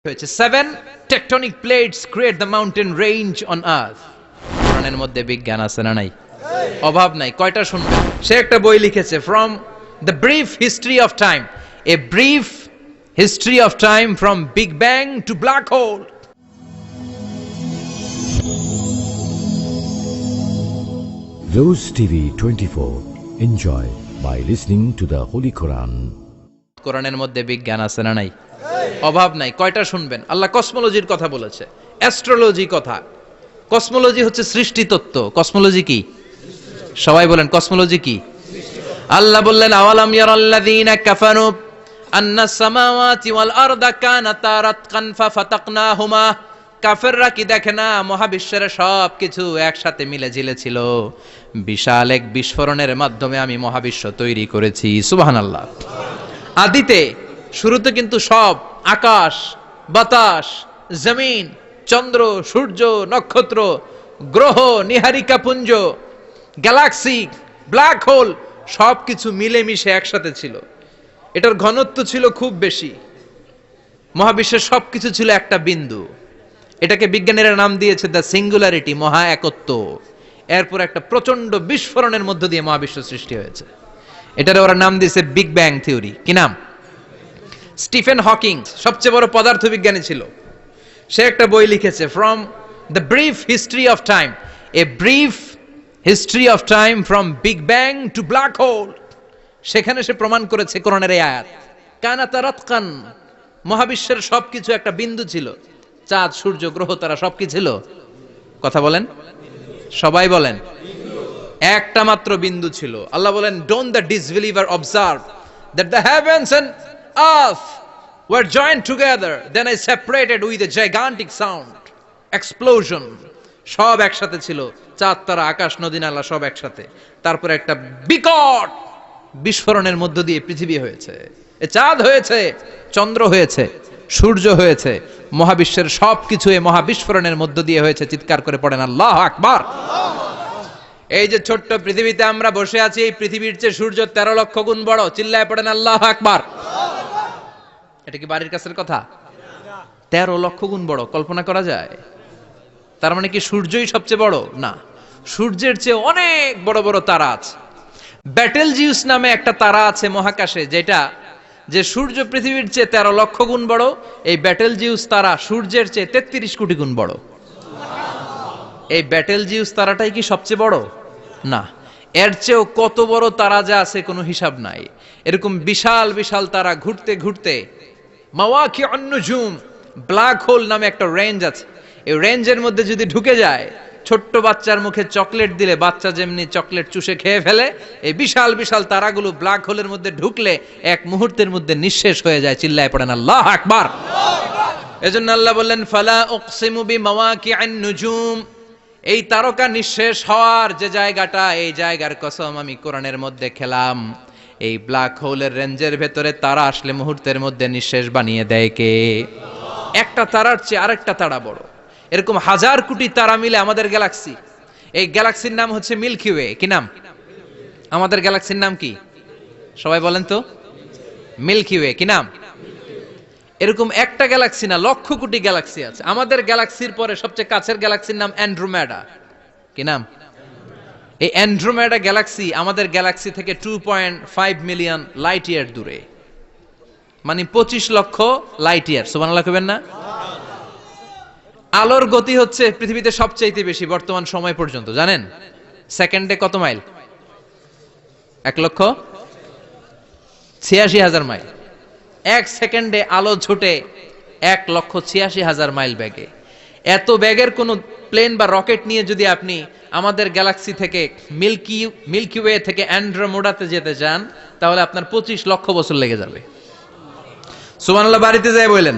হয়েছে 7 tectonic plates create the mountain range on earth. কোরআনের মধ্যে বিজ্ঞান আছে না নাই? অভাব নাই। কয়টা শুনবেন? সে একটা বই লিখেছে, from the brief history of time, a brief history of time from big bang two black hole. Rose TV 24. Enjoy by listening to the Holy Quran. কোরআনের মধ্যে বিজ্ঞান আছে না নাই? অভাব নাই। কয়টা শুনবেন? আল্লাহ কসমোলজির কথা বলেছে, অ্যাস্ট্রোলজি কথা। কসমোলজি হচ্ছে সৃষ্টি তত্ত্ব। কসমোলজি কি? সবাই বলেন কসমোলজি কি? আল্লাহ বললেন, আওয়ালাম ইয়ারাল্লাযীনা কাফারু আন্নাস সামাওয়াতি ওয়াল আরদা কানাতা রাতকান ফাফাতাকনাহুমা। কাফেররা কি দেখে না মহাবিশ্বের সব কিছু একসাথে মিলে ঝিলে ছিল, বিশাল এক বিস্ফোরণের মাধ্যমে আমি মহাবিশ্ব তৈরি করেছি। সুবহানাল্লাহ। আদিতে শুরুতে কিন্তু সব আকাশ, বাতাস, জমিন, চন্দ্র, সূর্য, নক্ষত্র, গ্রহ, নীহারিকা পুঞ্জ, গ্যালাক্সি, ব্ল্যাক হোল সবকিছু মিলেমিশে একসাথে ছিল। এটার ঘনত্ব ছিল খুব বেশি। মহাবিশ্বের সবকিছু ছিল একটা বিন্দু। এটাকে বিজ্ঞানীরা নাম দিয়েছে দ্য সিঙ্গুলারিটি, মহা একত্ব। এরপর একটা প্রচন্ড বিস্ফোরণের মধ্য দিয়ে মহাবিশ্ব সৃষ্টি হয়েছে। এটার ওরা নাম দিয়েছে বিগ ব্যাং থিওরি। কি নাম? স্টিফেন হকিং সবচেয়ে বড় পদার্থবিজ্ঞানী ছিল। সে একটা বই লিখেছে, from the brief history of time, a brief history of time from big bang two black hole. সেখানে সে প্রমাণ করেছে কোরআনের এই আয়াত, কানাতা রাতকান, মহাবিশ্বের সবকিছু একটা বিন্দু ছিল। চাঁদ, সূর্য, গ্রহ, তারা সব কি ছিল? কথা বলেন, সবাই বলেন। একটা মাত্র বিন্দু ছিল। আল্লাহ বলেন, don't the disbeliever observe that the heavens and earth were joint together, then I separated with a gigantic sound explosion. সব একসাথে ছিল, চাঁদ, তারা, আকাশ, নদী, নালা সব একসাথে। তারপরে একটা বিকট বিস্ফোরণের মধ্য দিয়ে পৃথিবী হয়েছে, এ চাঁদ হয়েছে, চন্দ্র হয়েছে, সূর্য হয়েছে, মহাবিশ্বের সবকিছু এই মহাবিস্ফোরণের মধ্য দিয়ে হয়েছে। চিৎকার করে পড়েন আল্লাহু আকবার। এই যে ছোট্ট পৃথিবীতে আমরা বসে আছি, এই পৃথিবীর চেয়ে সূর্য 13 লক্ষ গুণ বড়। চিল্লায় পড়েন আল্লাহু আকবার। এটা কি বাড়ির কাছের কথা? 13 লক্ষ গুণ বড়, কল্পনা করা যায়? তার মানে কি সূর্যই সবচেয়ে বড়? না, সূর্যের চেয়ে অনেক বড় বড় তারা আছে। ব্যাটেল জিউস নামে একটা তারা আছে মহাকাশে, যেটা যে সূর্য পৃথিবীর চেয়ে 13 লক্ষ গুণ বড়। এই ব্যাটেল জিউস তারা সূর্যের চেয়ে 33 কোটি গুণ বড়। এই ব্যাটেল জিউস তারাটাই কি সবচেয়ে বড়? না, এর চেয়েও কত বড় তারা যা আছে কোনো হিসাব নাই। এরকম বিশাল বিশাল তারা ঘুরতে ঘুরতে মাওয়াকিউন নুজুম, ব্ল্যাক হোল নামে একটা রেঞ্জ আছে। এই রেঞ্জের মধ্যে যদি ঢুকে যায়, ছোট্ট বাচ্চার মুখে চকলেট দিলে বাচ্চা যেমনি চকলেট চুষে খেয়ে ফেলে, এই বিশাল বিশাল তারাগুলো ব্ল্যাক হোলের মধ্যে ঢুকলে এক মুহূর্তের মধ্যে নিঃশেষ হয়ে যায়। চিল্লায় পড়েন আল্লাহু আকবার। এজন্য আল্লাহ বললেন, ফালা উকসিমু বিমাওয়াকিউন নুজুম, এই তারকা নিঃশেষ হওয়ার যে জায়গাটা, এই জায়গার কসম আমি কোরআনের মধ্যে খেলাম। এই ব্ল্যাক হোলের রেঞ্জের ভেতরে তারা আসলে মুহূর্তের মধ্যে নিঃশেষ বানিয়ে দেয় কে? একটা তারার চেয়ে আরেকটা তারা বড়। এরকম হাজার কোটি তারা মিলে আমাদের গ্যালাক্সি। এই গ্যালাক্সির নাম হচ্ছে মিল্কি ওয়ে। কি নাম? আমাদের গ্যালাক্সির নাম কি? সবাই বলেন তো। Milky Way. কি নাম? এরকম একটা গ্যালাক্সি না, লক্ষ কোটি গ্যালাক্সি আছে। আমাদের গ্যালাক্সির পরে সবচেয়ে কাছের গ্যালাক্সির নাম অ্যান্ড্রোমেডা। কি নাম? এই অ্যান্ড্রোমেডা গ্যালাক্সি আমাদের গ্যালাক্সি থেকে 2.5 মিলিয়ন লাইট ইয়ার দূরে, মানে 25 লক্ষ লাইট ইয়ার। সুবহানাল্লাহ কইবেন না? আলোর গতি হচ্ছে পৃথিবীতে সবচাইতে বেশি বর্তমান সময় পর্যন্ত, জানেন? সেকেন্ডে কত মাইল? 1,86,000 মাইল। এক সেকেন্ডে আলো ছুটে 1,86,000 মাইল বেগে। এত বেগের কোন প্লেন বা রকেট নিয়ে যদি আপনি আমাদের গ্যালাক্সি থেকে মিল্কি ওয়ে থেকে অ্যান্ড্রোমেডাতে যেতে চান, তাহলে আপনার 25 লক্ষ বছর লেগে যাবে। সুবহানাল্লাহ বাড়িতে যায় বললেন।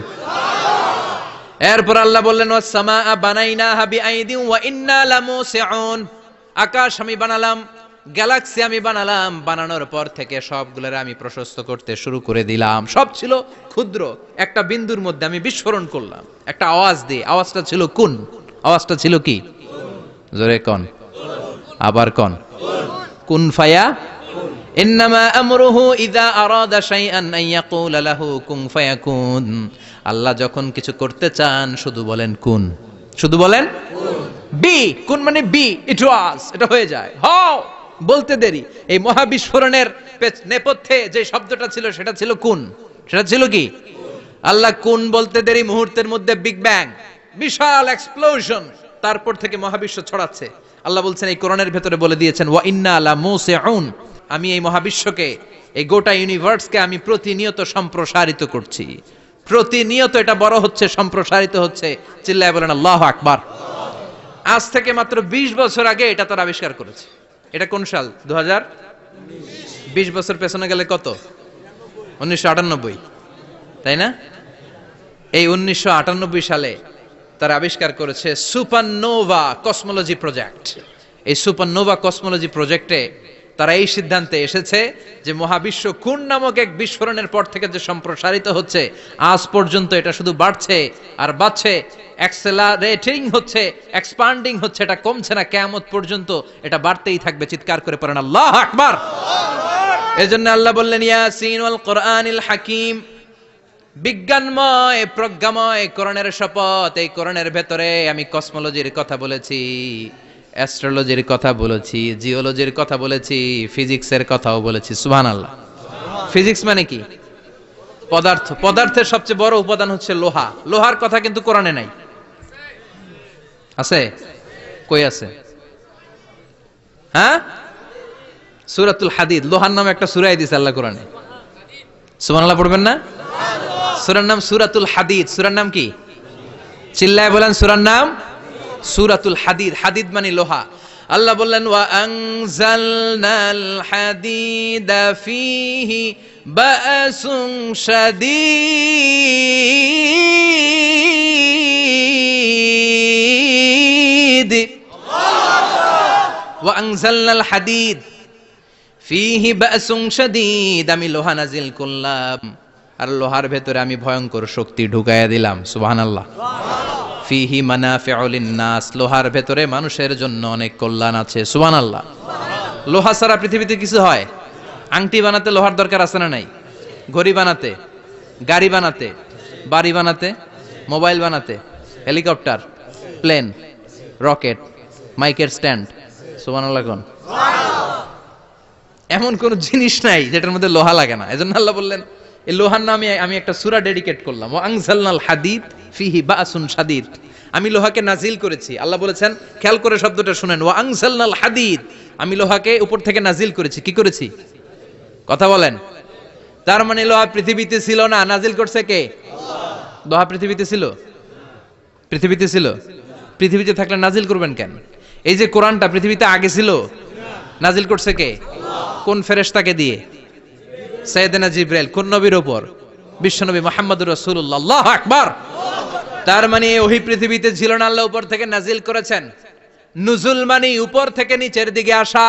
এরপর আল্লাহ বললেন, ওয়াস সামাআ বানাইনাহা বিআইদিন ওয়া ইন্না লামুসিউন, আকাশ আমি বানালাম, গ্যালাক্সি আমি বানালাম, বানানোর পর থেকে সবগুলোর আমি প্রশস্ত করতে শুরু করে দিলাম। সব ছিল ক্ষুদ্র, একটা বিন্দুর মধ্যে আমি বিস্ফোরণ করলাম একটা আওয়াজ দিয়ে। আওয়াজটা ছিল কুন। আওয়াজটা ছিল কি? জোরে কন, আবার কন। কুন ফায়া ইন্নামা আমরুহু ইযা আরাদা শাইআন আন ইয়াকুলা লাহু কুন ফায়াকুন। আল্লাহ যখন কিছু করতে চান শুধু বলেন কুন, শুধু বলেন বি, কুন মানে বি, ইট ওয়াজ, এটা হয়ে যায়। হাও বলতে দেরি। এই মহাবিস্ফোরণের নেপথ্যে যে শব্দটা ছিল সেটা ছিল কুন। সেটা ছিল কি? আল্লাহ কুন বলতে দেরি, মুহূর্তের মধ্যে বিগ ব্যাং, বিশাল এক্সপ্লোশন, তারপর থেকে মহাবিশ্ব ছড়াচ্ছে। আল্লাহ বলছেন এই কোরআনের ভেতরে বলে দিয়েছেন ওয়া ইন্না লা মুসিউন, আমি এই মহাবিশ্বকে, এই গোটা ইউনিভার্সকে আমি প্রতিনিয়ত সম্প্রসারিত করছি। প্রতিনিয়ত এটা বড় হচ্ছে, সম্প্রসারিত হচ্ছে। চিল্লায় বলেন আল্লাহু আকবার। আজ থেকে মাত্র 20 বছর আগে এটা তারা আবিষ্কার করেছে। এটা কোন সাল? 2020 বছর পেছনে গেলে কত? 1998, তাই না? এই 1998 সালে তারা আবিষ্কার করেছে সুপারনোভা কসমোলজি প্রজেক্ট। এই সুপারনোভা কসমোলজি প্রজেক্টে তারা এই সিদ্ধান্তে এসেছে যে মহাবিশ্ব কোন নামক এক বিস্ফোরণের পর থেকে যে সম্প্রসারিত হচ্ছে, আজ পর্যন্ত এটা শুধু বাড়ছে আর বাড়ছে, অ্যাক্সেলারেটিং হচ্ছে, এক্সপান্ডিং হচ্ছে, এটা কমছে না। কিয়ামত পর্যন্ত এটা বাড়তেই থাকবে। চিৎকার করে পড়েন আল্লাহু আকবার। এজন্য আল্লাহ বললেন ইয়াসিন ওয়াল কোরআনিল হাকিম, বিজ্ঞানময় প্রজ্ঞাময় কোরআনের শপথ। এই কোরআনের ভেতরে আমি কসমোলজির কথা বলেছি, অ্যাস্ট্রোলজির কথা বলেছি, জিওলজির কথা বলেছি, ফিজিক্সের কথাও বলেছি। সুবহানাল্লাহ। ফিজিক্স মানে কি? পদার্থ। পদার্থের সবচেয়ে বড় উপাদান হচ্ছে লোহা। লোহার কথা কিন্তু কোরআনে নাই। আছে? কই আছে? হ্যাঁ, সূরাতুল হাদিদ, লোহার নামে একটা সূরাই দিয়েছে আল্লাহ কোরআনে। সুবহানাল্লাহ পড়বেন না? সূরার নাম সূরাতুল হাদিদ। সূরার নাম কি? চিল্লায় বলেন সূরার নাম সূরাতুল হাদিদ। হাদিদ মানে লোহা। আল্লাহ বললেন ওয়া আনজালনাল হাদিদা ফীহি বা'সুন শাদীদ। ওয়া আনজালনাল হাদিদ ফীহি বা'সুন শাদীদ, আমি লোহা নাজিল করলাম আর লোহার ভেতরে আমি ভয়ঙ্কর শক্তি ঢুকাইয়া দিলাম। সুবহানাল্লাহ। ফিহি মানাফিউ লিন-নাস, লোহার ভেতরে মানুষের জন্য অনেক কল্যাণ আছে। সুবহানাল্লাহ। লোহা ছাড়া পৃথিবীতে কিছু হয়? আংটি বানাতে লোহার দরকার আছে না নাই? ঘড়ি বানাতে, গাড়ি বানাতে, বাড়ি বানাতে, মোবাইল বানাতে, হেলিকপ্টার, প্লেন, রকেট, মাইকের স্ট্যান্ড। সুবহানাল্লাহ কোন? এমন কোন জিনিস নাই যেটার মধ্যে লোহা লাগে না। এজন্য আল্লাহ বললেন এই লোহার নামে আমি একটা সূরা ডেডিকেট করলাম, ওয়া আনজালনাল হাদিদ ফিহি বা'সুন শাদীদ, আমি লোহাকে নাজিল করেছি। আল্লাহ বলেছেন, খেয়াল করে শব্দটা শুনেন, ওয়া আনজালনাল হাদিদ, আমি লোহাকে উপর থেকে নাজিল করেছি। কি করেছি? কথা বলেন। তার মানে লোহা পৃথিবীতে ছিল না, নাজিল করছে কে? আল্লাহ। লোহা পৃথিবীতে ছিল? পৃথিবীতে ছিল। পৃথিবীতে থাকলে নাজিল করবেন কেন? এই যে কোরআনটা পৃথিবীতে আগে ছিল, নাজিল করছে কে? আল্লাহ। কোন ফেরেশতাকে দিয়ে? সাইয়েদনা জিবরাইল। কোন নবীর উপর? বিশ্বনবী মুহাম্মদুর রাসূলুল্লাহ। আল্লাহু আকবার। তার মানে ওহি পৃথিবীতে ছিল না, আল্লাহ উপর থেকে নাজিল করেছেন। নুজুল মানে উপর থেকে নিচের দিকে আসা।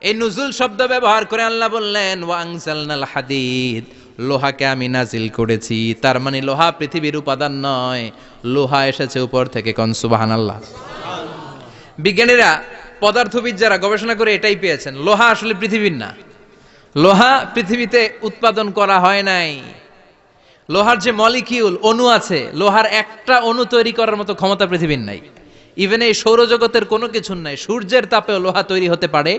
এই নুজুল শব্দ ব্যবহার করে আল্লাহ বললেন ওয়া আনজালনাল হাদিদ, লোহাকে আমি নাজিল করেছি। তার মানে লোহা পৃথিবীর উপাদান নয়, লোহা এসেছে উপর থেকে। কোন সুবহানাল্লাহ। বিজ্ঞানীরা, পদার্থবিদ যারা গবেষণা করে এটাই পেয়েছেন, লোহা আসলে পৃথিবীর না। লোহা পৃথিবীতে উৎপাদন করা হয় নাই। লোহার যে মলিকিউল, অণু আছে, লোহার একটা অণু তৈরি করার মতো ক্ষমতা পৃথিবীর নাই। ইভেন এই সৌরজগতের কোনো কিছু নাই। সূর্যের তাপেও লোহা তৈরি হতে পারে।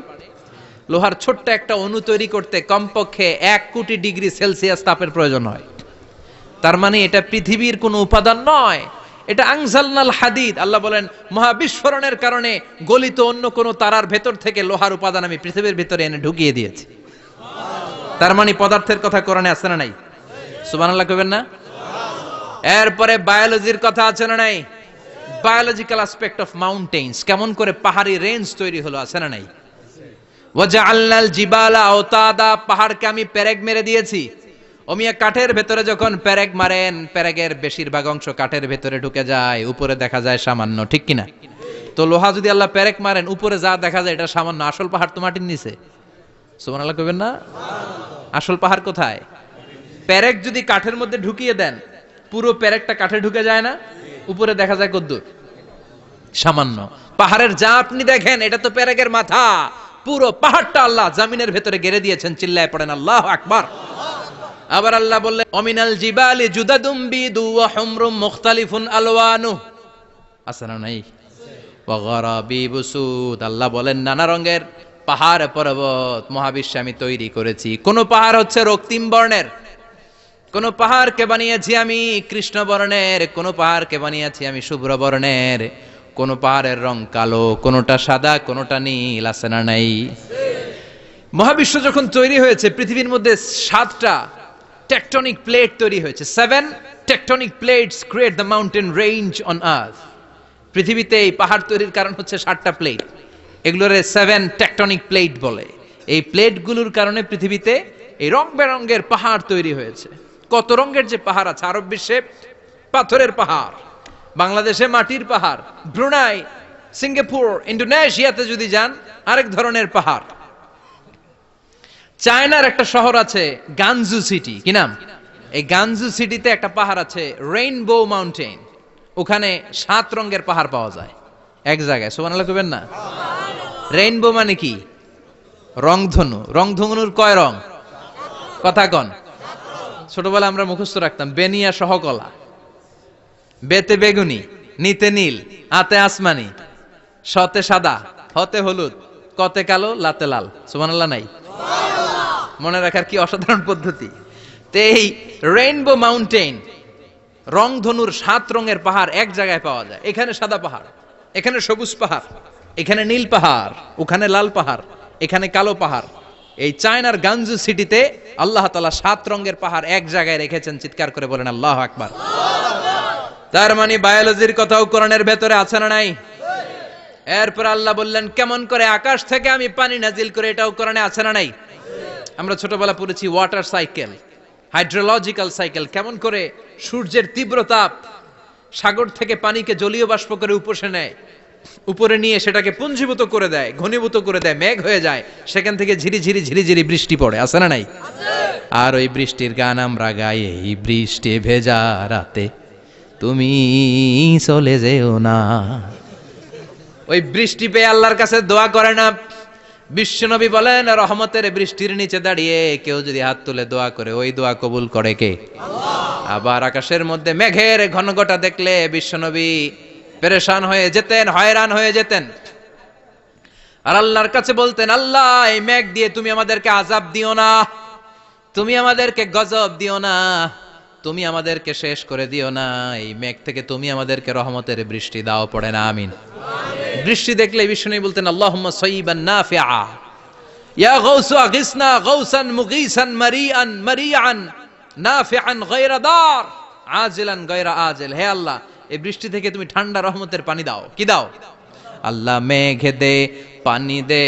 লোহার ছোট্ট একটা অণু তৈরি করতে কমপক্ষে 1 কোটি ডিগ্রি সেলসিয়াস তাপের প্রয়োজন হয়। তার মানে এটা পৃথিবীর কোনো উপাদান নয়, এটা আনজালনাল হাদিদ। আল্লাহ বলেন মহাবিস্ফোরণের কারণে গলিত অন্য কোনো তারার ভেতর থেকে লোহার উপাদান আমি পৃথিবীর ভিতরে এনে ঢুকিয়ে দিয়েছি। তার মানে পদার্থের কথা কোরআনে আছে না নাই? সুবহানাল্লাহ কইবেন না? এরপরে বায়োলজির কথা আছে না নাই? বায়োলজিক্যাল অ্যাসপেক্ট অফ মাউন্টেইনস, কেমন করে পাহাড়ি রেঞ্জ তৈরি হলো, আছে না নাই? ওয়াজআলনাল জিবালা আওতাদা, পাহাড়কে আমি পেরেক মেরে দিয়েছি। ওমিয়া কাঠের ভেতরে যখন পেরেক মারেন, পেরেকের বেশিরভাগ অংশ কাঠের ভেতরে ঢুকে যায়, উপরে দেখা যায় সামান্য, ঠিক কিনা? তো লোহা যদি আল্লাহ পেরেক মারেন, উপরে যা দেখা যায় এটা সামান্য, আসল পাহাড় তো মাটির নিচে। সুবহানাল্লাহ কইবেন না? আসল পাহাড় কোথায়? পেরেক যদি কাঠের মধ্যে ঢুকিয়ে দেন, পুরো পেরেকটা কাঠে ঢুকে যায় না, উপরে দেখা যায় কদ্দুর? সামান্য। পাহাড়ের যা আপনি দেখেন এটা তো পেরেকের মাথা, পুরো পাহাড়টা আল্লাহ জমিনের ভেতরে গেড়ে দিয়েছেন। চিল্লায় পড়েন আল্লাহু আকবার। আবার আল্লাহ বললেন অমিনাল জিবালি জুদাদুম বিদু ওয়া হুমরুম মুখতালিফুন আলওয়ানু, আছে না নাই? ওয়া গারাবিবু সুদ, আল্লাহ বলেন নানা রঙের পাহাড় পর্বত মহাবিশ্বে আমি তৈরি করেছি। কোন পাহাড় হচ্ছে রক্তিম বর্ণের, কোন পাহাড়কে বানিয়েছি আমি কৃষ্ণ বর্ণের, কোন পাহাড়কে বানিয়েছি আমি শুভ্র বর্ণের, কোন পাহাড়ের রং কালো, কোনটা সাদা, কোনটা নীল, আছে না নাই? মহাবিশ্ব যখন তৈরি হয়েছে পৃথিবীর মধ্যে 7টা টেকটনিক প্লেট তৈরি হয়েছে। 7 tectonic plates create the mountain range on earth. পৃথিবীতে এই পাহাড় তৈরির কারণ হচ্ছে 7টা প্লেট, এগুলোরে 7 টেকটনিক প্লেট বলে। এই প্লেটগুলোর কারণে পৃথিবীতে এই রং বেরঙের পাহাড় তৈরি হয়েছে। কত রঙের যে পাহাড় আছে, আরব বিশ্বে পাথরের পাহাড়, বাংলাদেশে মাটির পাহাড়, ব্রুনাই, সিঙ্গাপুর, ইন্দোনেশিয়াতে যদি যান আরেক ধরনের পাহাড়। চায়নার একটা শহর আছে গানজু সিটি, কি নাম? এই গানজু সিটিতে একটা পাহাড় আছে রেইনবো মাউন্টেন, ওখানে 7 রঙের পাহাড় পাওয়া যায় এক জায়গায়। সুবহানাল্লাহ কইবেন না? রেইনবো মানে কি? রংধনু। রংধনুর কয় রং? কথা কন। ছোটবেলা আমরা মুখস্থ রাখতাম বেনিয়া সহকলা, বেতে বেগুনি, নিতে নীল, আতে আসমানি, শতে সাদা, হতে হলুদ, কতে কালো, লাতে লাল। সুবহানাল্লাহ নাই? মনে রাখার কি অসাধারণ পদ্ধতি। তো এই রেইনবো মাউন্টেন, রংধনুর 7 রঙের পাহাড় এক জায়গায় পাওয়া যায়। এখানে সাদা পাহাড়, এখানে সবুজ পাহাড়, এখানে নীল পাহাড়, ওখানে লাল পাহাড়, এখানে কালো পাহাড়। এই চায়নার গানজু সিটিতে আল্লাহ তাআলা 7 রঙের পাহাড় এক জায়গায় রেখেছেন। চিৎকার করে বলেন আল্লাহু আকবার। তার মানে বায়োলজির কথাও কোরআনের ভেতরে আছে না নাই? এরপর আল্লাহ বললেন কেমন করে আকাশ থেকে আমি পানি নাজিল করে, এটাও কোরআনে আছে না নাই? আমরা ছোটবেলা পড়েছি ওয়াটার সাইকেল, হাইড্রোলজিক্যাল সাইকেল, কেমন করে সূর্যের তীব্র তাপ সাগর থেকে পানিকে জলীয় বাষ্প করে উপসে নেয়, উপরে নিয়ে সেটাকে পুঞ্জীভূত করে দেয়, ঘনীভূত করে দেয়, মেঘ হয়ে যায়, সেখান থেকে ঝিরিঝিরি ঝিরিঝিরি বৃষ্টি পড়ে, আছে না নাই? আর ওই বৃষ্টির গান আমরা গাই, এই বৃষ্টি ভেজা রাতে তুমি চলে যেও না। ওই বৃষ্টি পেয়ে আল্লাহর কাছে দোয়া করে না। বিশ্বনবী বলেন রহমতের বৃষ্টির নিচে দাঁড়িয়ে কেউ যদি হাত তুলে দোয়া করে, ওই দোয়া কবুল করে কে? আবার আকাশের মধ্যে মেঘের ঘনঘটা দেখলে বিশ্বনবী পেরেশান হয়ে যেতেন, হয়রান হয়ে যেতেন, আর আল্লাহর কাছে বলতেন আল্লাহ এই মেঘ দিয়ে তুমি আমাদেরকে আযাব দিও না, তুমি আমাদেরকে গজব দিও না, তুমি আমাদেরকে শেষ করে দিও না, এই মেঘ থেকে তুমি আমাদেরকে রহমতের বৃষ্টি দাও। পড়ে না আমিন। বৃষ্টি দেখলে বিষ্ণু বলতেন আল্লাহুম্মা সাইয়িবান নাফিআ, ইয়া গাউসু আগিসনা গাউসান মুগীসান মারিআন মারিআন নাফিআন গায়রা দার আজিলান গায়রা আজিল। হে আল্লাহ এই বৃষ্টি থেকে তুমি ঠান্ডা রহমতের পানি দাও। কি দাও? আল্লাহ মেঘে দে পানি দে,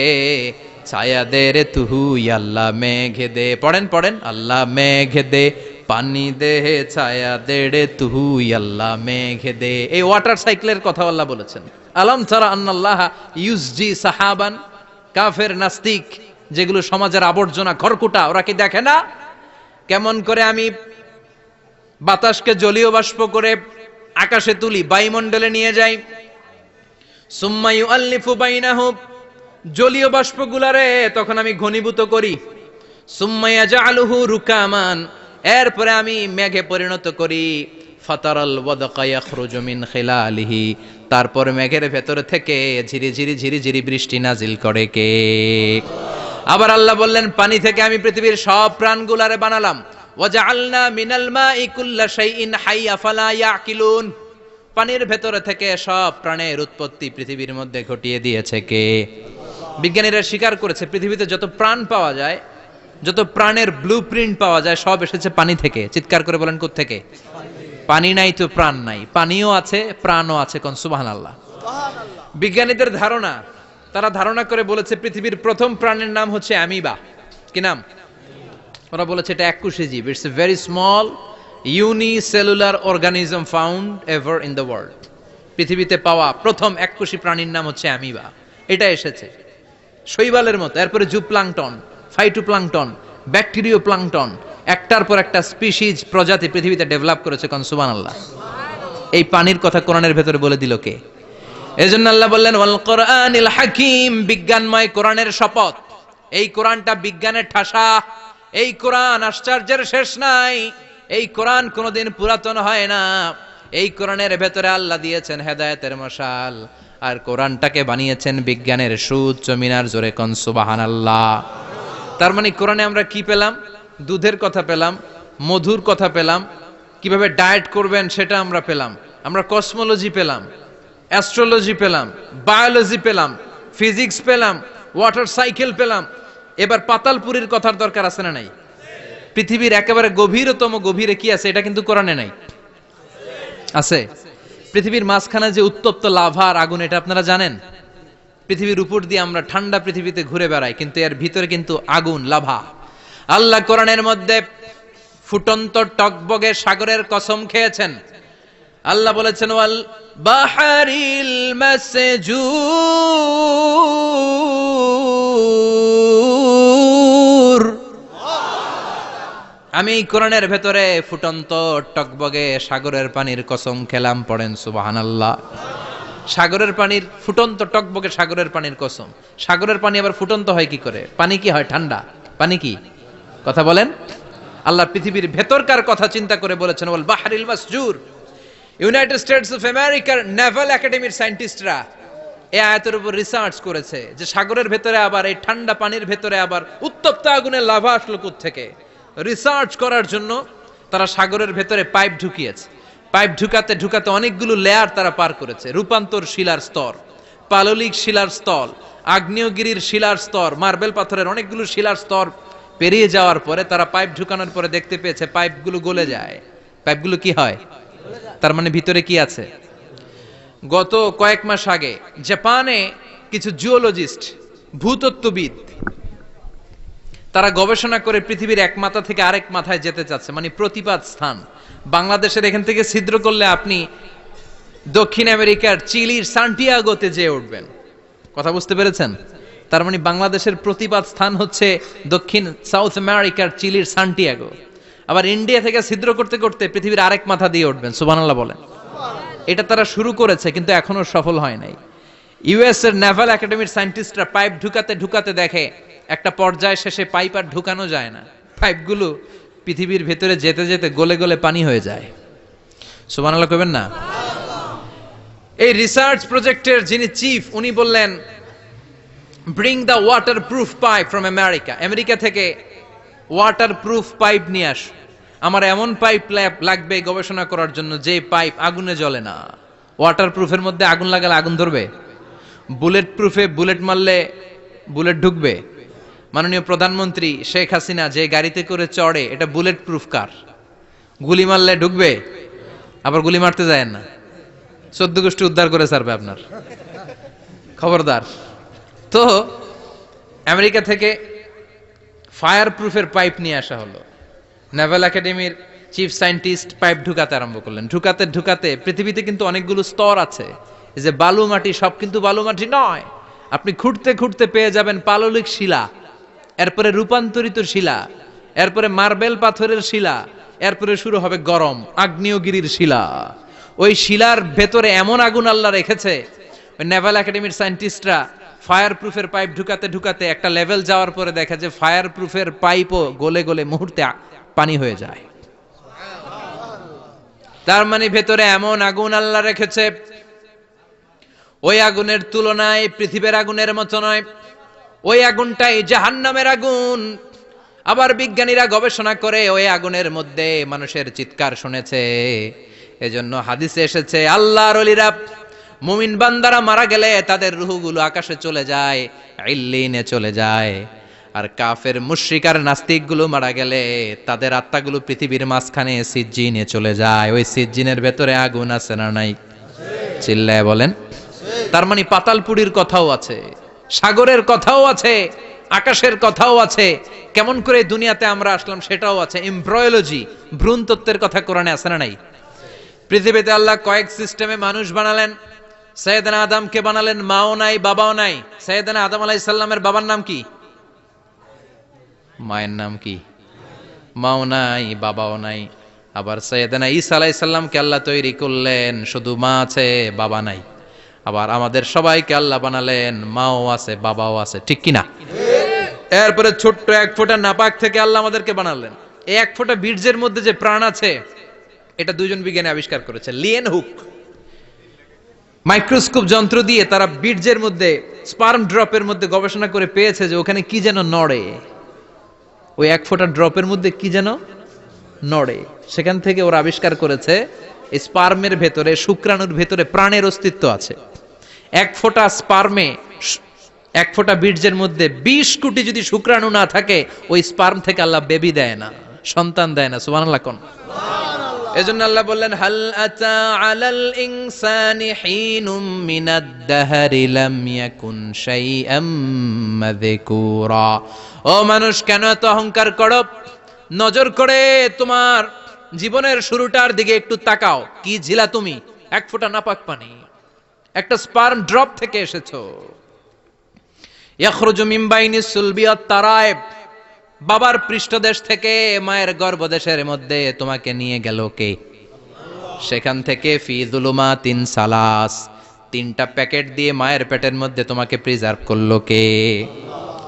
ছায়া দে রে তুহু, আল্লাহ মেঘে দে। পড়েন পড়েন, আল্লাহ মেঘে দে পানি দে, ছায়া দে রে তুহু, আল্লাহ মেঘে দে। এই ওয়াটার সাইকেলের কথা আল্লাহ বলেছেন। আলম তারা আন্নাল্লাহ ইউসজি সাহাবান, কাফের নাস্তিক যেগুলো সমাজের আবর্জনা খড়কুটা, ওরা কি দেখে না কেমন করে আমি বাতাসকে জলীয় বাষ্প করে আকাশে তুলি, বায়ুমণ্ডলে নিয়ে যাই, সুম্মা ইউআল্লিফু বাইনাহুম, জলীয় বাষ্পগুলারে তখন আমি ঘনীভূত করি, সুম্মা ইয়াজআলুহু রুকামান, এরপরে আমি মেঘে পরিণত করি, ফাতারাল ওয়াদকা ইয়াখরুজু মিন খিলালিহি, তারপর মেঘের ভেতর থেকে ঝিরিঝিরি ঝিরিঝিরি বৃষ্টি নাজিল করে কে? আবার আল্লাহ বললেন পানি থেকে আমি পৃথিবীর সব প্রাণগুলারে বানালাম, ওয়াজআলনা মিনাল মাই কুল্লা শাইইন হাইয়া ফালা ইয়াকিলুন, পানির ভেতর থেকে সব প্রাণের উৎপত্তি পৃথিবীর মধ্যে ঘটিয়ে দিয়েছে কে? বিজ্ঞানীরা স্বীকার করেছে পৃথিবীতে যত প্রাণ পাওয়া যায়, যত প্রাণের ব্লুপ্রিন্ট পাওয়া যায় সব এসেছে পানি থেকে। চিৎকার করে বলেন কোথা থেকে? পানি নাই তো প্রাণ নাই, পানিও আছে প্রাণও আছে। কোন সুবহানাল্লাহ। বিজ্ঞানীদের ধারণা, তারা ধারণা করে বলেছে পৃথিবীর প্রথম প্রাণের নাম হচ্ছে অ্যামিবা। কি নাম? ওরা বলেছে এটা এককোষী জীব, it's a very small unicellular organism found ever in the world. পৃথিবীতে পাওয়া প্রথম এককোষী প্রাণীর নাম হচ্ছে অ্যামিবা। এটা এসেছে শৈবালের মতো, এরপরে জুপ্লাংটন, ফাইটোপ্লাংটন, ব্যাকটেরিও প্লাংটন, একটার পর একটা স্পিসিজ প্রজাতি পৃথিবীতে ডেভেলপ করেছে। কোন সুবহানাল্লাহ। এই পানির কথা কোরআনের ভেতরে বলে দিল কে? এজন্য আল্লাহ বললেন ওয়াল কোরআনিল হাকিম, বিজ্ঞানময় কোরআনের শপথ। এই কোরআনটা বিজ্ঞানের ঠাসা, এই কোরআন আশ্চর্যের শেষ নাই। এই কোরআন কোনোদিন পুরাতন হয় না। এই কোরআনের ভেতরে আল্লাহ দিয়েছেন হেদায়েতের মশাল, আর কোরআনটাকে বানিয়েছেন বিজ্ঞানের সুউচ্চ মিনার। জোরে কোন সুবহানাল্লাহ। তার মানে কোরআনে আমরা কি পেলাম? দুধের কথা পেলাম, মধুর কথা পেলাম, কিভাবে ডায়েট করবেন সেটা আমরা পেলাম, আমরা কসমোলজি পেলাম, অ্যাস্ট্রোলজি পেলাম, বায়োলজি পেলাম, ফিজিক্স পেলাম, ওয়াটার সাইকেল পেলাম। এবার পাতালপুরীর কথার দরকার আছে না নাই? পৃথিবীর একেবারে গভীরতম গভীরে কি আছে? এটা কিন্তু কোরআনে নাই, আছে। পৃথিবীর মাঝখানে যে উত্তপ্ত লাভা আর আগুন, এটা আপনারা জানেন? পৃথিবীর উপর দিয়ে আমরা ঠান্ডা পৃথিবীতে ঘুরে বেড়াই, কিন্তু এর ভিতরে কিন্তু আগুন, লাভা। আল্লাহ কোরআনের মধ্যে ফুটন্ত টকবগে সাগরের কসম খেয়েছেন। আল্লাহ বলেছেন ওয়াল বাহারিল মাসজুর। আমি কোরআনের ভেতরে ফুটন্ত টকবগে সাগরের পানির কসম খেলাম। পড়েন সুবহানাল্লাহ। সাগরের পানির ফুটন্ত টকবগে সাগরের পানির কসম। সাগরের পানি আবার ফুটন্ত হয় কি করে? পানি কি হয় ঠান্ডা? পানি কি? কথা বলেন। আল্লাহ পৃথিবীর ভেতরকার কথা চিন্তা করে বলেছেন ওয়াল বাহরিল মাসজুর। ইউনাইটেড স্টেটস অফ আমেরিকার নেভাল একাডেমির সায়েন্টিস্টরা এই আয়াতের উপর রিসার্চ করেছে যে সাগরের ভেতরে আবার এই ঠান্ডা পানির ভেতরে আবার উত্তপ্ত আগুনের লাভা আসলো কোত্থেকে। রিসার্চ করার জন্য তারা সাগরের ভেতরে পাইপ ঢুকিয়েছে। পাইপ ঢুকাতে ঢুকাতে অনেকগুলো লেয়ার তারা পার করেছে। রূপান্তর শিলার স্তর, পাললিক শিলার স্তর, আগ্নেয়গিরির শিলার স্তর, মার্বেল পাথরের অনেকগুলো শিলার স্তর পেরিয়ে যাওয়ার পরে তারা পাইপ ঢুকানোর পরে দেখতে পেয়েছে পাইপগুলো গলে যায়। পাইপগুলো কি হয়? তার মানে ভিতরে কি আছে? গত কয়েক মাস আগে জাপানে কিছু জিওলজিস্ট, ভূতত্ত্ববিদ, তারা গবেষণা করে পৃথিবীর এক মাথা থেকে আরেক মাথায় যেতে চাচ্ছে, মানে প্রতিপাদ স্থান। বাংলাদেশের এখান থেকে ছিদ্র করলে আপনি দক্ষিণ আমেরিকার চিলির সান্টিয়াগোতে যেয়ে উঠবেন। কথা বুঝতে পেরেছেন? তার মানে বাংলাদেশের প্রতিপাদ স্থান হচ্ছে দক্ষিণ সাউথ আমেরিকার চিলির সান্টিয়াগো। আবার ইন্ডিয়া থেকে ছিদ্র করতে করতে পৃথিবীর আরেক মাথা দিয়ে উঠবেন। সুবহানাল্লাহ বলেন। এটা তারা শুরু করেছে কিন্তু এখনো সফল হয় নাই। ইউএস এর নেভাল একাডেমির সায়েন্টিস্টরা পাইপ ঢুকাতে ঢুকাতে দেখে একটা পর্যায় শেষে পাইপ আর ঢুকানো যায় না। পাইপগুলো পৃথিবীর ভেতরে যেতে যেতে গলে গলে পানি হয়ে যায়। সুবহানাল্লাহ কইবেন না? এই রিসার্চ প্রজেক্টের যিনি চিফ, উনি বললেন bring the water proof pipe from America. America থেকে ওয়াটার প্রুফ পাইপ নিয়ে আস। আমার এমন পাইপ লাগবে গবেষণা করার জন্য যে পাইপ আগুনে জ্বলে না। ওয়াটার প্রুফের মধ্যে আগুন লাগালে আগুন ধরবে? বুলেট প্রুফে বুলেট মারলে বুলেট ঢুকবে? মাননীয় প্রধানমন্ত্রী শেখ হাসিনা যে গাড়িতে করে চড়ে, এটা বুলেট প্রুফ কার? গুলি মারলে ঢুকবে? আবার গুলি মারতে যায় না, 14 গোষ্ঠী উদ্ধার করে ছাড়বে আপনার, খবরদার। তো আমেরিকা থেকে ফায়ার প্রুফের পাইপ নিয়ে আসা হলো। নেভাল একাডেমির চিফ সায়েন্টিস্ট পাইপ ঢুকাতে আরম্ভ করলেন। ঢুকাতে ঢুকাতে পৃথিবীতে কিন্তু অনেকগুলো স্তর আছে। এই যে বালু মাটি, সব কিন্তু বালু মাটি নয়। আপনি খুঁড়তে খুঁড়তে পেয়ে যাবেন পাললিক শিলা, এরপরে রূপান্তরিত শিলা, এরপরে মার্বেল পাথরের শিলা, এরপরে শুরু হবে গরম আগ্নেয়গিরির শিলা। ওই শিলার ভেতরে এমন আগুন আল্লাহ রেখেছে, ওই নেভাল একাডেমির সায়েন্টিস্টরা ফায়ার প্রুফের পাইপ ঢুকাতে ঢুকাতে একটা লেভেল যাওয়ার পরে দেখে যে ফায়ার প্রুফের পাইপও গলে গলে মুহূর্তে পানি হয়ে যায়। তার মানে ভেতরে এমন আগুন আল্লাহ রেখেছে, ওই আগুনের তুলনায় পৃথিবীর আগুনের মতো নয়। ওই আগুনটাই জাহান্নামের আগুন। আবার বিজ্ঞানীরা গবেষণা করে ওই আগুনের মধ্যে মানুষের চিৎকার শুনেছে। এজন্য হাদিসে এসেছে আল্লাহর ওলিরা, মুমিন বান্দারা মারা গেলে তাদের রূহগুলো আকাশে চলে যায়, ইল্লিনে চলে যায়। আর কাফের মুশরিক আর নাস্তিকগুলো মারা গেলে তাদের আত্মাগুলো পৃথিবীর মাঝখানে সিজ্জিনে চলে যায়। ওই সিজ্জিনের ভেতরে আগুন আছে না নাই? চিল্লায় বলেন। তার মানে পাতালপুরীর কথাও আছে, সাগরের কথাও আছে, আকাশের কথাও আছে। কেমন করে দুনিয়াতে আমরা আসলাম সেটাও আছে। এমব্রয়োলজি, ভ্রূণ তত্ত্বের কথা কোরআনে আছে না নাই? পৃথিবীতে আল্লাহ কয়েক সিস্টেমে মানুষ বানালেন। সৈয়দনা আদমকে বানালেন, মাও নাই বাবাও নাই। সৈয়দনা আদম আলাইহিস সালামের বাবার নাম কি? মায়ের নাম কি? মাও নাই বাবাও নাই। আবার সৈয়দনা ঈসা আলাইহিস সালামকে আল্লাহ তৈরি করলেন, শুধু মা আছে বাবা নাই। আবার আমাদের সবাইকে আল্লাহ বানালেন, মাও আছে বাবাও আছে। ঠিক কি না? এরপরে ছোট্ট এক ফোঁটা নাপাক থেকে আল্লাহ আমাদেরকে বানালেন। এই এক ফোঁটা বীর্যের মধ্যে যে প্রাণ আছে, এটা দুইজন বিজ্ঞানী আবিষ্কার করেছে। লিয়েন হুক মাইক্রোস্কোপ যন্ত্র দিয়ে তারা বীর্যের মধ্যে, স্পার্ম ড্রপের মধ্যে গবেষণা করে পেয়েছে যে ওখানে কি যেন নড়ে, ওই এক ফোঁটা ড্রপের মধ্যে কি যেন নড়ে। সেখান থেকে ওরা আবিষ্কার করেছে এই স্পার্মের ভেতরে, শুক্রাণুর ভেতরে প্রাণের অস্তিত্ব আছে। এক ফোঁটা স্পার্মে, এক ফোঁটা বীর্যের মধ্যে 20 কোটি যদি শুক্রাণু না থাকে, ওই স্পার্ম থেকে আল্লাহ বেবি দেয় না, সন্তান দেয় না। সুবহানাল্লাহ কোন? এজন্য আল্লাহ বললেন, হাল আতা আলাল ইনসানি হিনুম মিনাদ দাহরি লাম ইয়াকুন শাইআম মাযকুরা। ও মানুষ, কেন এত অহংকার করো? নজর করে তোমার জীবনের শুরুটার দিকে একটু তাকাও। কি ছিলা তুমি? এক ফোঁটা নাপাক পানি, একটা স্পার্ম ড্রপ থেকে এসেছো। ইয়াখরুজু মিন বাইনিস সুলবি ওয়াত তারায়েব, বাবার পৃষ্ঠদেশ থেকে মায়ের গর্ভদেশের মধ্যে তোমাকে নিয়ে গেল কে? সেখান থেকে ফি যুলুমাতিন সালাস, 3টা প্যাকেট দিয়ে মায়ের পেটের মধ্যে তোমাকে প্রিজার্ভ করলো কে?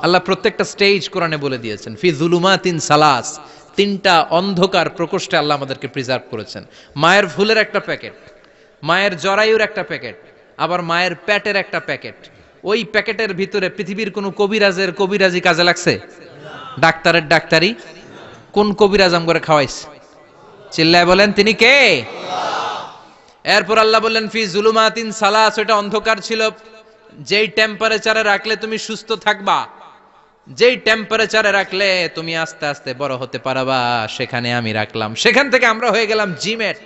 আল্লাহ প্রত্যেকটা স্টেজ কোরআনে বলে দিয়েছেন। ফি যুলুমাতিন সালাস, 3টা অন্ধকার প্রকোষ্ঠে আল্লাহ আমাদেরকে প্রিজার্ভ করেছেন। মায়ের ফুলের একটা প্যাকেট, মায়ের জরায়ুর একটা প্যাকেট, আবার মায়ের পেটের একটা প্যাকেট। ওই প্যাকেটের ভিতরে পৃথিবীর কোন কবিরাজের কবিরাজি কাজে লাগছে? ডাক্তারের ডাক্তারি? কোন কবিরাজ আম করে খাওয়াইছে? চিল্লায় বলেন তিনি কে? এরপর আল্লাহ বললেন ফি যুলুমাতিন সালাস, ওটা অন্ধকার ছিল। যেই টেম্পারেচারে রাখলে তুমি সুস্থ থাকবা, যেই টেম্পারেচারে রাখলে তুমি আস্তে আস্তে বড় হতে পারবা, সেখানে আমি রাখলাম। সেখান থেকে আমরা হয়ে গেলাম জিমেট,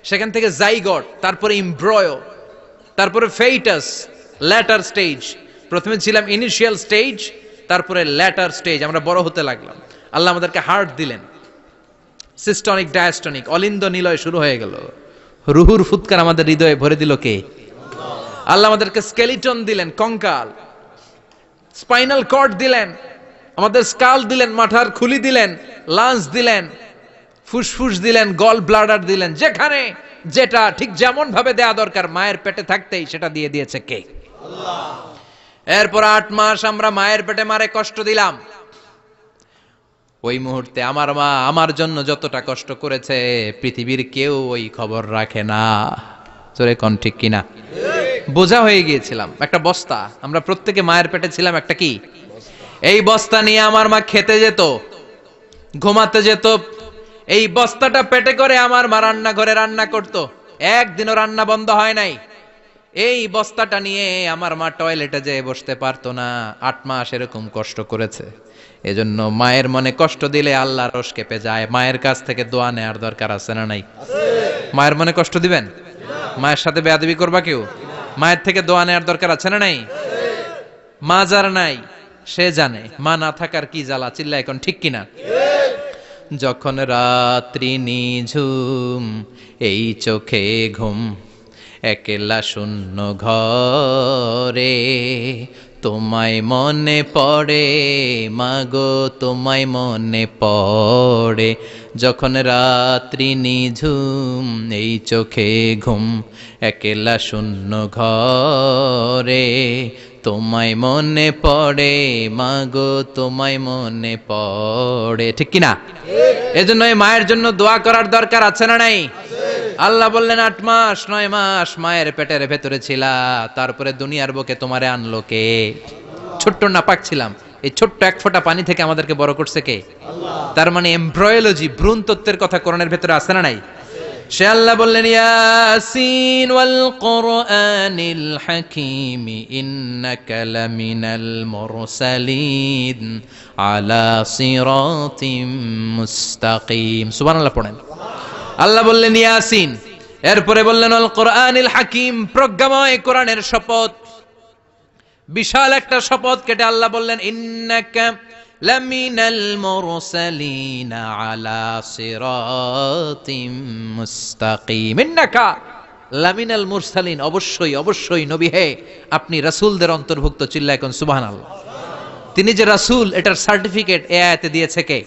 সেখান থেকে জাইগট, তারপরে ইমব্রয়ো, তারপরে ফেইটাস, ল্যাটার স্টেজ। প্রথমে ছিলাম ইনিশিয়াল স্টেজ, তারপরে ল্যাটার স্টেজ, আমরা বড় হতে লাগলাম। আল্লাহ আমাদেরকে হার্ট দিলেন, সিস্টনিক ডায়াস্টনিক, অলিন্দ নিলয় শুরু হয়ে গেল। রুহুর ফুৎকার আমাদের হৃদয়ে ভরে দিল কে? আল্লাহ আমাদেরকে স্কেলিটন দিলেন, কঙ্কাল, স্পাইনাল কর্ড দিলেন, আমাদের স্কাল দিলেন, মাথার খুলি দিলেন, লাঞ্চ দিলেন, ফুসফুস দিলেন, গল ব্লাডার দিলেন। যেখানে যেটা ঠিক যেমন ভাবে দেয়া দরকার মায়ের পেটে থাকতেই সেটা দিয়ে দিয়েছে কে? আল্লাহ। এরপর 8 মাস আমরা মায়ের পেটে মারে কষ্ট দিলাম। ওই মুহূর্তে আমার মা আমার জন্য যতটা কষ্ট করেছে পৃথিবীর কেউ ওই খবর রাখে না। জোরে কোন ঠিক কিনা? বোঝা হয়ে গিয়েছিলাম, একটা বস্তা। আমরা প্রত্যেকে মায়ের পেটে ছিলাম একটা কি? এই বস্তা নিয়ে আমার মা খেতে যেত, ঘুমাতে যেত। এই বস্তাটা পেটে করে আমার মা রান্নাঘরে রান্না করত, একদিনও রান্না বন্ধ হয় নাই। এই বস্তাটা নিয়ে আমার মা টয়লেটে যেয়ে বসতে পারতো না। 8 মাস এরকম কষ্ট করেছে। এজন্য মায়ের মনে কষ্ট দিলে আল্লাহ রোষ কেঁপে যায়। মায়ের কাছ থেকে দোয়া নেওয়ার দরকার আছে না নাই? মায়ের মনে কষ্ট দিবেন? মায়ের সাথে বেয়াদবি করবা কেউ? মায়ের থেকে দোয়া নেওয়ার দরকার আছে না নাই? মা যার নাই সে জানে মা না থাকার কি জ্বালা। চিল্লা এখন ঠিক কিনা? যখন রাত্রি নিঝুম, এই চোখে ঘুম, একলা শূন্য ঘরে, তোমায় মনে পড়ে মাগো, তোমায় মনে পড়ে। যখন রাত্রি নিঝুম, এই চোখে ঘুম, একলা শূন্য ঘরে, তোমায় মনে পড়ে মাগো, তোমায় মনে পড়ে। ঠিক কিনা? এজন্য এই মায়ের জন্য দোয়া করার দরকার আছে না নাই? আল্লাহ বললেন 8 মাস 9 মাস মায়ের পেটের ভেতরে ছিলা, তারপরে দুনিয়ার বুকে তোমারে আনলো কে? ছোট্ট নাপাক ছিলাম, এই ছোট্ট এক ফোঁটা পানি থেকে আমাদেরকে বড় করছে কে? আল্লাহ। তার মানে এমব্রয়োলজি, ভ্রূণ তত্ত্বের কথা কোরআনের ভেতরে আছে না নাই? সে আল্লাহ বললেন ইয়াসিন ওয়াল কোরআনিল হাকীম ইন্নাকা লামিনাল মুরসালিন আলা সিরাতিম মুস্তাকিম। সুবহানাল্লাহ পড়েন। আল্লাহ বললেন ইয়াসিন, এরপরে বললেন আল কোরআনিল হাকীম, প্রজ্ঞাময় কোরআনের শপথ। বিশাল একটা শপথ কেটে আল্লাহ বললেন ইন্নাকা লামিনাল মুরসালিন আলা সিরাতিম মুস্তাকিম। ইন্নাকা লামিনাল মুরসালিন, অবশ্যই অবশ্যই নবী হে আপনি রাসূলদের অন্তর্ভুক্ত। চিল্লা এখন সুবহানাল্লাহ। তিনি যে রাসূল এটার সার্টিফিকেট এই আয়াতে দিয়েছে কে?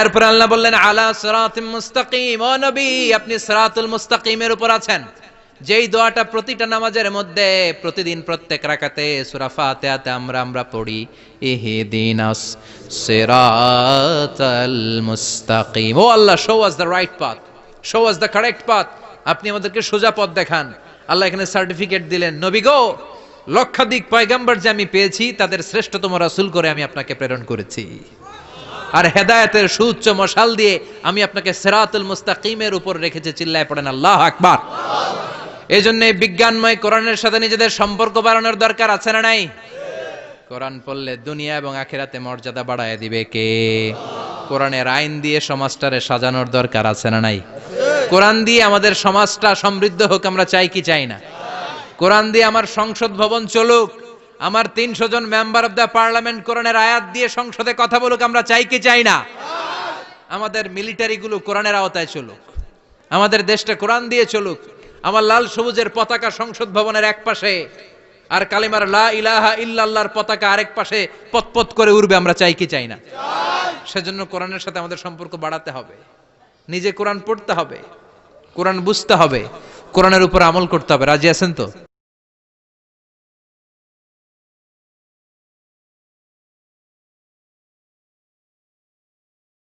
এরপর আল্লাহ বললেন আলা সিরাতিম মুস্তাকিম, ও নবী আপনি সিরাতুল মুস্তাকিমের উপর আছেন। যেই দোয়াটা প্রতিটা নামাজের মধ্যে প্রতিদিন প্রত্যেক রাকাতে সূরা ফাতিহাতে আমরা পড়ি, ইহদিনাস সিরাতাল মুস্তাকিম। O Allah, show us the right path, show us the correct path. আপনি আমাদেরকে সোজা পথ দেখান। আল্লাহ এখানে সার্টিফিকেট দিলেন, নবী গো, লক্ষাধিক পয়গম্বর যে আমি পেয়েছি তাদের শ্রেষ্ঠতম রাসূল করে আমি আপনাকে প্রেরণ করেছি, আর হেদায়েতের সুউচ্চ মশাল দিয়ে আমি আপনাকে সিরাতুল মুস্তাকিমের উপর রেখেছি। চিল্লায় পড়েন আল্লাহু আকবার। এই জন্য বিজ্ঞানময় কোরআনের সাথে নিজেদের সম্পর্ক বাড়ানোর দরকার আছে না নাই? কোরআন পড়লে দুনিয়া এবং আখিরাতে মর্যাদা বাড়ায় দিবে কে? কোরআনের আইন দিয়ে সমাজটারে সাজানোর দরকার আছে না নাই? কোরআন দিয়ে আমাদের সমাজটা সমৃদ্ধ হোক আমরা চাই কি চাই না? কোরআন দিয়ে আমার সংসদ ভবন চলুক, আমার 300 জন মেম্বার অফ দ্য পার্লামেন্ট কোরআনের আয়াত দিয়ে সংসদে কথা বলুক আমরা চাই কি চাই না? আমাদের মিলিটারি গুলো কোরআনের আওতায় চলুক, আমাদের দেশটা কোরআন দিয়ে চলুক। আমার লাল সবুজের পতাকা সংসদ ভবনের এক পাশে, আর কালিমার লা ইলাহা ইল্লাল্লাহর পতাকা আরেক পাশে পতপত করে উড়বে আমরা চাই কি চাই না? সেজন্য কোরআনের সাথে আমাদের সম্পর্ক বাড়াতে হবে, নিজে কোরআন পড়তে হবে, কোরআন বুঝতে হবে, কোরআনের উপর আমল করতে হবে। রাজি আছেন তো?